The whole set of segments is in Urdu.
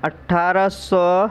1800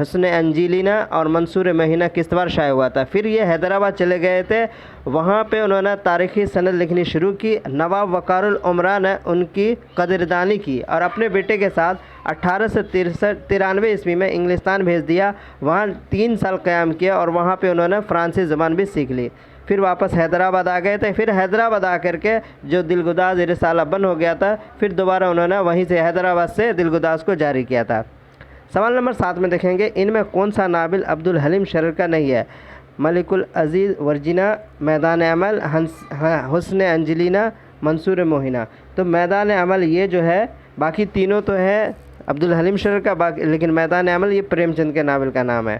حسن انجیلینا اور منصور مہینہ کشتواڑ شائع ہوا تھا۔ پھر یہ حیدرآباد چلے گئے تھے، وہاں پہ انہوں نے تاریخی سند لکھنی شروع کی۔ نواب وقار العمرہ نے ان کی قدردانی کی اور اپنے بیٹے کے ساتھ 1893 عیسوی میں انگلستان بھیج دیا۔ وہاں 3 سال قیام کیا اور وہاں پہ انہوں نے فرانسی زبان بھی سیکھ لی۔ پھر واپس حیدرآباد آ گئے تھے۔ پھر حیدرآباد آ کر کے جو دلگداز رسالہ بند ہو گیا تھا، پھر دوبارہ انہوں نے وہیں سے حیدرآباد سے دلگداز کو جاری کیا تھا۔ سوال نمبر 7 میں دیکھیں گے، ان میں کون سا ناول عبدالحلیم شرر کا نہیں ہے؟ ملک العزیز ورجینا، میدان عمل، حسن انجلینا، منصور موہنہ۔ تو میدان عمل یہ جو ہے، باقی تینوں تو ہے عبدالحلیم شرر کا، لیکن میدان عمل یہ پریم چند کے ناول کا نام ہے۔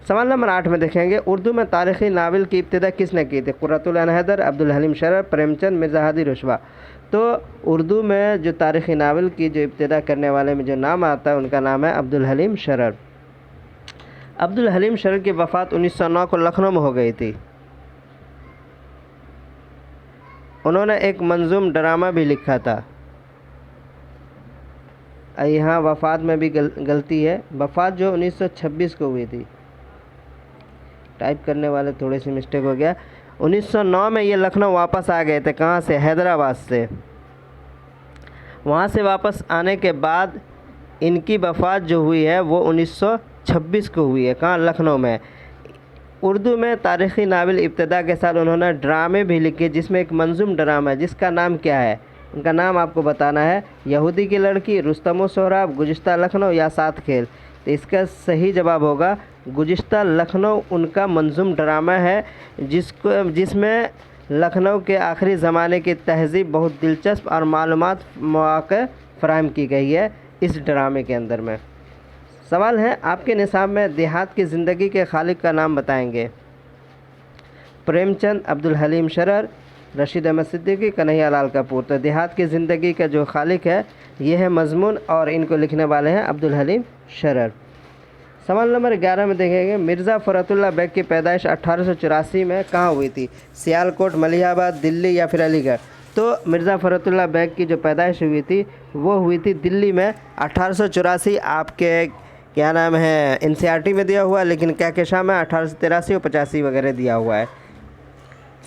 سوال نمبر 8 میں دیکھیں گے، اردو میں تاریخی ناول کی ابتدا کس نے کی تھی؟ قرۃ العین حیدر، عبدالحلیم شرر، پریم چند، مرزا ہادی رشوا۔ تو اردو میں جو تاریخی ناول کی جو ابتدا کرنے والے میں جو نام آتا ہے ان کا نام ہے عبدالحلیم شرر۔ عبدالحلیم شرر کی وفات 1909 کو لکھنؤ میں ہو گئی تھی۔ انہوں نے ایک منظوم ڈرامہ بھی لکھا تھا۔ یہاں وفات میں بھی غلطی ہے، وفات جو 1926 کو ہوئی تھی، ٹائپ کرنے والے تھوڑے سی مسٹیک ہو گیا۔ 1909 میں یہ لکھنؤ واپس آ گئے تھے، کہاں سے؟ حیدرآباد سے۔ وہاں سے واپس آنے کے بعد ان کی وفات جو ہوئی ہے وہ 1926 کو ہوئی ہے، کہاں؟ لکھنؤ میں۔ اردو میں تاریخی ناول ابتدا کے ساتھ انہوں نے ڈرامے بھی لکھے، جس میں ایک منظوم ڈرامہ ہے جس کا نام کیا ہے؟ ان کا نام آپ کو بتانا ہے۔ یہودی کی لڑکی، رستم و سہراب، گزشتہ لکھنؤ یا 7 کھیل۔ تو اس کا صحیح جواب ہوگا گزشتہ لکھنؤ ان کا منظوم ڈرامہ ہے، جس میں لکھنؤ کے آخری زمانے کی تہذیب بہت دلچسپ اور معلومات مواقع فراہم کی گئی ہے اس ڈرامے کے اندر میں۔ سوال ہے، آپ کے نصاب میں دیہات کی زندگی کے خالق کا نام بتائیں گے؟ پریم چند، عبدالحلیم شرر، رشید احمد صدیقی، کنہیا لال کپور۔ تو دیہات کی زندگی کا جو خالق ہے یہ ہے مضمون، اور ان کو لکھنے والے ہیں عبدالحلیم شرر۔ سوال نمبر 11 میں دیکھیں گے، مرزا فرت اللہ بیگ کی پیدائش 1884 میں کہاں ہوئی تھی؟ سیالکوٹ، ملیح آباد، دلی یا پھر علی گڑھ؟ تو مرزا فرت اللہ بیگ کی جو پیدائش ہوئی تھی وہ ہوئی تھی دلی میں 1884۔ آپ کے کیا نام ہے NCERT میں دیا ہوا ہے، لیکن کہکشاں میں 1883 اور 85 وغیرہ دیا ہوا ہے۔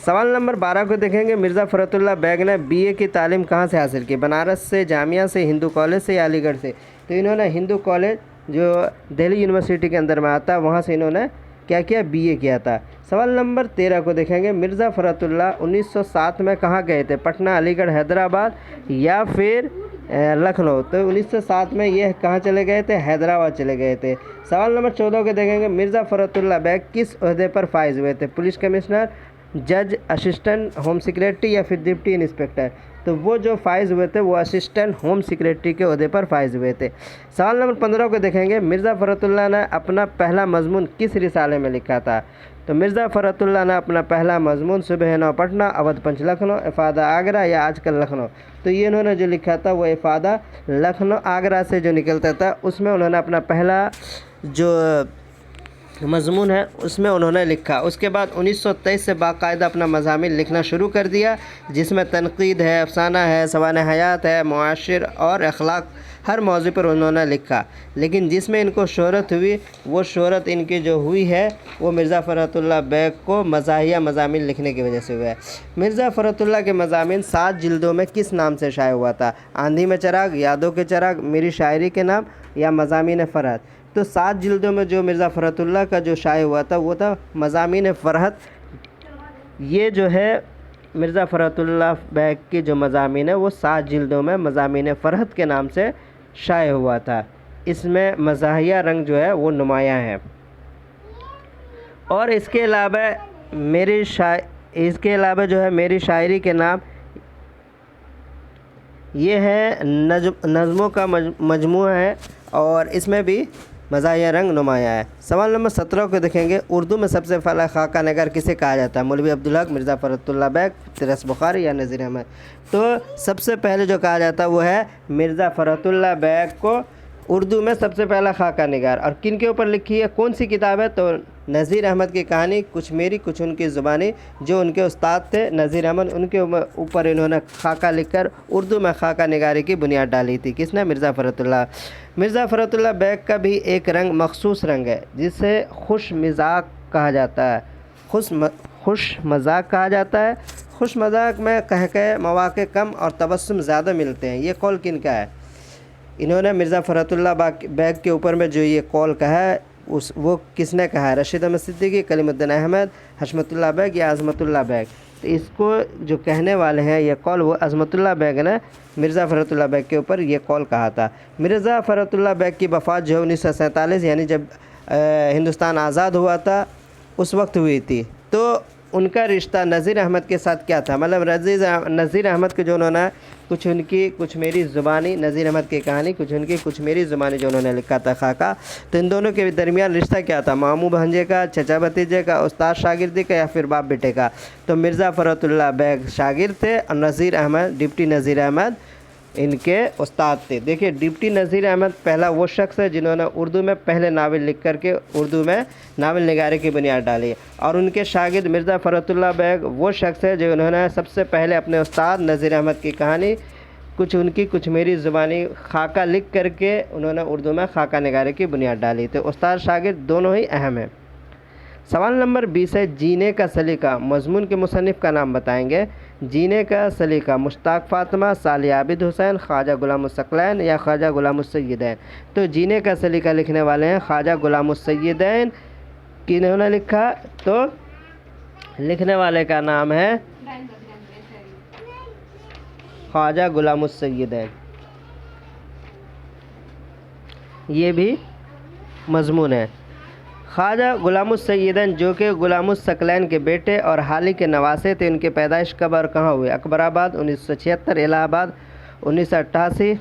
سوال نمبر 12 کو دیکھیں گے، مرزا فرت اللہ بیگ نے BA کی تعلیم کہاں سے حاصل کی؟ بنارس سے، جامعہ سے، ہندو کالج سے یا علی گڑھ سے؟ تو انہوں نے ہندو کالج جو دہلی یونیورسٹی کے اندر میں آتا ہے وہاں سے انہوں نے کیا کیا؟ BA کیا تھا۔ سوال نمبر 13 کو دیکھیں گے، مرزا فرت اللہ 1907 میں کہاں گئے تھے؟ پٹنہ، علی گڑھ، حیدرآباد یا پھر لکھنؤ؟ تو 1907 میں یہ کہاں چلے گئے تھے؟ حیدرآباد چلے گئے تھے۔ سوال نمبر 14 کو دیکھیں گے، مرزا فرت اللہ بیگ کس عہدے پر فائز ہوئے تھے؟ پولیس کمشنر، جج، اسسٹنٹ ہوم سیکریٹری یا پھر ڈپٹی انسپکٹر؟ تو وہ جو فائز ہوئے تھے وہ اسسٹنٹ ہوم سیکریٹری کے عہدے پر فائز ہوئے تھے۔ سوال نمبر 15 کو دیکھیں گے، مرزا فرت اللہ نے اپنا پہلا مضمون کس رسالے میں لکھا تھا؟ تو مرزا فرت اللہ نے اپنا پہلا مضمون صبح نو پٹنہ، اودھ پنچ لکھنؤ، افادہ آگرہ یا آج کل لکھنؤ؟ تو یہ انہوں نے جو لکھا تھا وہ افادہ لکھنؤ آگرہ سے جو نکلتا تھا اس میں انہوں نے اپنا پہلا جو مضمون ہے اس میں انہوں نے لکھا۔ اس کے بعد 1923 سے باقاعدہ اپنا مضامین لکھنا شروع کر دیا، جس میں تنقید ہے، افسانہ ہے، سوانح حیات ہے، معاشر اور اخلاق، ہر موضوع پر انہوں نے لکھا۔ لیکن جس میں ان کو شہرت ہوئی وہ شہرت ان کی جو ہوئی ہے وہ مرزا فرت اللہ بیگ کو مزاحیہ مضامین لکھنے کی وجہ سے ہوا ہے۔ مرزا فرت اللہ کے مضامین 7 جلدوں میں کس نام سے شائع ہوا تھا؟ آندھی میں چراغ، یادوں کے چراغ، میری شاعری کے نام یا مضامین فرحت؟ تو 7 جلدوں میں جو مرزا فرت اللہ کا جو شائع ہوا تھا وہ تھا مضامین فرحت۔ یہ جو ہے مرزا فرت اللہ بیگ کی جو مضامین ہے وہ 7 جلدوں میں مضامین فرحت کے نام سے شائع ہوا تھا۔ اس میں مزاحیہ رنگ جو ہے وہ نمایاں ہے۔ اور اس کے علاوہ جو ہے میری شاعری کے نام یہ ہے نظموں کا مجموعہ ہے، اور اس میں بھی مزاحیہ رنگ نمایاں ہے۔ سوال نمبر 17 کو دیکھیں گے، اردو میں سب سے پہلا خاکہ نگار کسے کہا جاتا ہے؟ مولوی عبدالحق، مرزا فرت اللہ بیگ، طرز بخاری یا نذیر احمد؟ تو سب سے پہلے جو کہا جاتا ہے وہ ہے مرزا فرت اللہ بیگ کو اردو میں سب سے پہلا خاکہ نگار، اور کن کے اوپر لکھی ہے، کون سی کتاب ہے؟ تو نذیر احمد کی کہانی کچھ میری کچھ ان کی زبانی، جو ان کے استاد تھے نذیر احمد، ان کے اوپر انہوں نے خاکہ لکھ کر اردو میں خاکہ نگاری کی بنیاد ڈالی تھی۔ کس نے؟ مرزا فرت اللہ۔ مرزا فرت اللہ بیگ کا بھی ایک رنگ مخصوص رنگ ہے جسے خوش مزاج کہا جاتا ہے، خوش مزاج کہا جاتا ہے۔ خوش مزاج میں قہقہے مواقع کم اور تبسم زیادہ ملتے ہیں۔ یہ قول کن کا ہے؟ انہوں نے مرزا فرت اللہ بیگ کے اوپر میں جو یہ قول کہا ہے وہ کس نے کہا ہے؟ رشید احمد صدیقی، کلیم الدین احمد، حشمت اللہ بیگ یا عظمت اللہ بیگ؟ تو اس کو جو کہنے والے ہیں یہ قول، وہ عظمت اللہ بیگ نے مرزا فرت اللہ بیگ کے اوپر یہ قول کہا تھا۔ مرزا فرت اللہ بیگ کی وفات جو 1947 یعنی جب ہندوستان آزاد ہوا تھا اس وقت ہوئی تھی۔ تو ان کا رشتہ نذیر احمد کے ساتھ کیا تھا؟ مطلب نذیر احمد کے جو انہوں نے کچھ ان کی کچھ میری زبانی، نذیر احمد کی کہانی کچھ ان کی کچھ میری زبانی جو انہوں نے لکھا تھا خاکہ، تو ان دونوں کے درمیان رشتہ کیا تھا؟ ماموں بھانجے کا، چچا بھتیجے کا، استاد شاگردی کا، یا پھر باپ بیٹے کا؟ تو مرزا فرت اللہ بیگ شاگرد تھے اور نذیر احمد، ڈپٹی نذیر احمد ان کے استاد تھے۔ دیکھیے ڈپٹی نذیر احمد پہلا وہ شخص ہے جنہوں نے اردو میں پہلے ناول لکھ کر کے اردو میں ناول نگاری کی بنیاد ڈالی، اور ان کے شاگرد مرزا فرت اللہ بیگ وہ شخص ہے جو انہوں نے سب سے پہلے اپنے استاد نذیر احمد کی کہانی کچھ ان کی کچھ میری زبانی خاکہ لکھ کر کے انہوں نے اردو میں خاکہ نگاری کی بنیاد ڈالی۔ تو استاد شاگرد دونوں ہی اہم ہیں۔ سوال نمبر 20 ہے، جینے کا سلیقہ مضمون کے مصنف کا نام بتائیں گے۔ جینے کا سلیقہ، مشتاق فاطمہ، صالح عابد حسین، خواجہ غلام الثقلین یا خواجہ غلام السیدین؟ تو جینے کا سلیقہ لکھنے والے ہیں خواجہ غلام السیدین۔ کنہوں نے لکھا؟ تو لکھنے والے کا نام ہے خواجہ غلام السیدین۔ یہ بھی مضمون ہے۔ خواجہ غلام السیدین جو کہ غلام الثقلین کے بیٹے اور حالی کے نواسے تھے، ان کی پیدائش کب اور کہاں ہوئی؟ اکبر آباد 1976، الہ آباد 1988،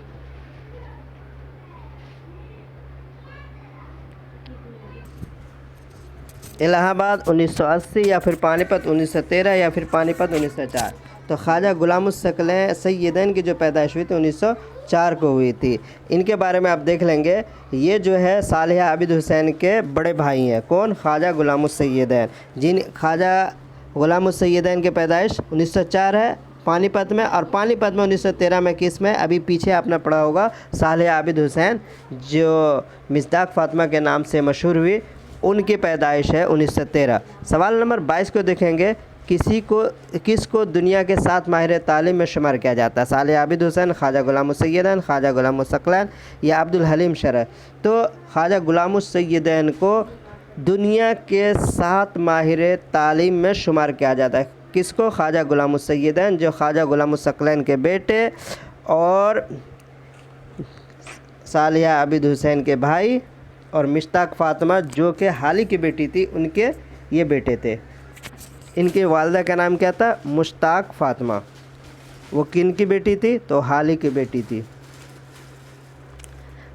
الہ آباد 1980، یا پھر پانی پت 1913، یا پھر پانی پت 1904۔ تو خواجہ غلام السیدین کی جو پیدائش ہوئی تھی 1904 کو ہوئی تھی۔ ان کے بارے میں آپ دیکھ لیں گے، یہ جو ہے صالح عابد حسین کے بڑے بھائی ہیں۔ کون؟ خواجہ غلام السیدین۔ خواجہ غلام السیدین کی پیدائش 1904 ہے پانی پت میں، اور پانی پت میں 1913 میں کس میں؟ ابھی پیچھے آپ نے پڑھا ہوگا صالح عابد حسین جو مصداق فاطمہ کے نام سے مشہور ہوئی، ان کی پیدائش ہے 1913۔ سوال نمبر 22 کو دیکھیں گے، کس کو دنیا کے 7 ماہر تعلیم میں شمار کیا جاتا ہے؟ صالح عابد حسین، خواجہ غلام السیدین، خواجہ غلام الثقلین یا عبدالحلیم شرر؟ تو خواجہ غلام السیدین کو دنیا کے 7 ماہر تعلیم میں شمار کیا جاتا ہے۔ کس کو؟ خواجہ غلام السیدین جو خواجہ غلام الثقلین کے بیٹے اور صالح عابد حسین کے بھائی، اور مشتاق فاطمہ جو کہ حالی کی بیٹی تھی، ان کے یہ بیٹے تھے۔ ان کی والدہ کا نام کیا تھا؟ مشتاق فاطمہ۔ وہ کن کی بیٹی تھی؟ تو حالی کی بیٹی تھی۔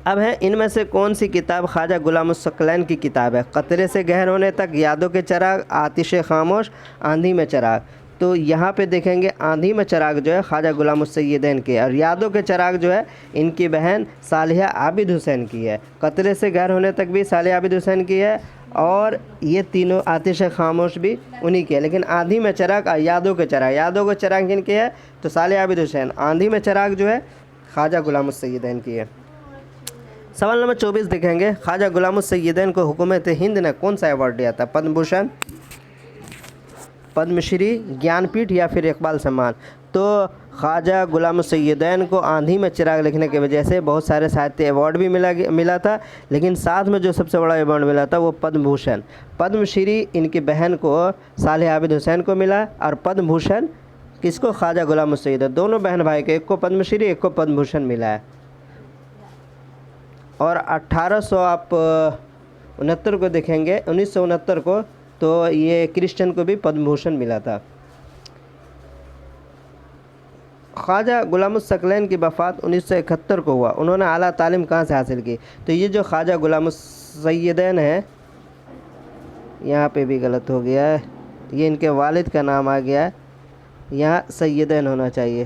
اب ہے ان میں سے کون سی کتاب خواجہ غلام الثقلین کی کتاب ہے؟ قطرے سے گہر ہونے تک، یادوں کے چراغ، آتش خاموش، آندھی میں چراغ؟ تو یہاں پہ دیکھیں گے آندھی میں چراغ جو ہے خواجہ غلام السیدین کی، اور یادوں کے چراغ جو ہے ان کی بہن صالحہ عابد حسین کی ہے۔ قطرے سے گہر ہونے تک بھی صالح عابد حسین کی ہے، اور یہ تینوں آتش خاموش بھی انہی کی ہے۔ لیکن آندھی میں چراغ اور یادوں کے چراغ کن کی ہے؟ تو صالح عابد حسین۔ آندھی میں چراغ جو ہے خواجہ غلام السیدین کی ہے۔ سوال نمبر 24 دیکھیں گے، خواجہ غلام السیدین کو حکومت ہند نے کون سا ایوارڈ دیا تھا؟ پدم بھوشن، پدم شری، گیان پیٹھ یا پھر اقبال سمان؟ تو خواجہ غلام السیدین کو آندھی میں چراغ لکھنے کی وجہ سے بہت سارے ساہتیہ ایوارڈ بھی ملا تھا، لیکن ساتھ میں جو سب سے بڑا ایوارڈ ملا تھا وہ پدم بھوشن۔ پدم شری ان کی بہن کو صالح عابد حسین کو ملا، اور پدم بھوشن کس کو؟ خواجہ غلام السیدین۔ دونوں بہن بھائی کے، ایک کو پدم شری ایک کو پدم بھوشن ملا ہے۔ اور 1869 کو دیکھیں گے، 1969 کو تو یہ کرسچن کو بھی پدم بھوشن ملا تھا۔ خواجہ غلام الثقلین کی وفات 1971 کو ہوا۔ انہوں نے اعلیٰ تعلیم کہاں سے حاصل کی؟ تو یہ جو خواجہ غلام السیدین ہے، یہاں پہ بھی غلط ہو گیا ہے، یہ ان کے والد کا نام آ گیا ہے، یہاں سیدین ہونا چاہیے۔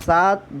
7